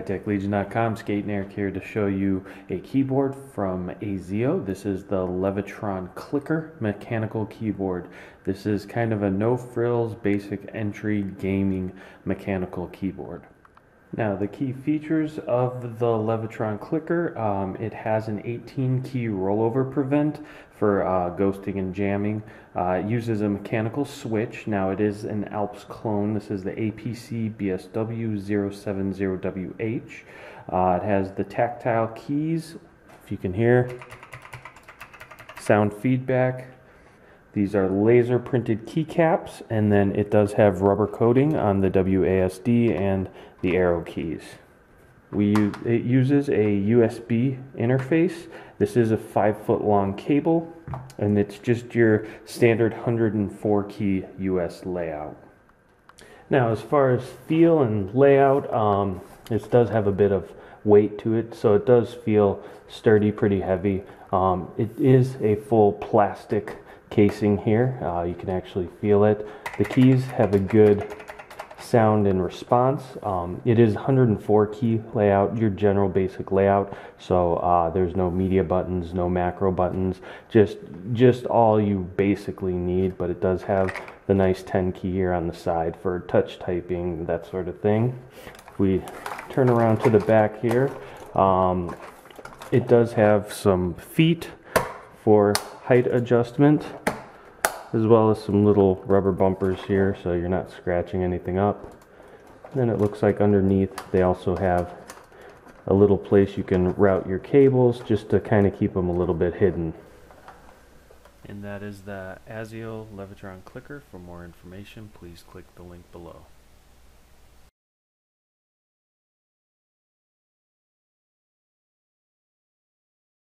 TechLegion.com, Skate and Eric here to show you a keyboard from AZiO. This is the Levetron Clicker mechanical keyboard. This is kind of a no-frills, basic entry gaming mechanical keyboard. Now, the key features of the Levetron Clicker, it has an 18-key rollover prevent for ghosting and jamming. It uses a mechanical switch. Now, it is an Alps clone. This is the APC BSW 070WH. It has the tactile keys, if you can hear, sound feedback. These are laser printed keycaps, and then it does have rubber coating on the WASD and the arrow keys. It uses a USB interface. This is a 5-foot long cable, and it's just your standard 104 key US layout. Now, as far as feel and layout, this does have a bit of weight to it, so it does feel sturdy, pretty heavy. It is a full plastic casing here. You can actually feel it. The keys have a good sound and response. It is 104 key layout, your general basic layout, so there's no media buttons, no macro buttons, just all you basically need, but it does have the nice 10 key here on the side for touch typing, that sort of thing. If we turn around to the back here, it does have some feet for height adjustment, as well as some little rubber bumpers here so you're not scratching anything up. Then it looks like underneath they also have a little place you can route your cables just to kind of keep them a little bit hidden. And that is the AZiO Levetron Clicker. For more information, please click the link below.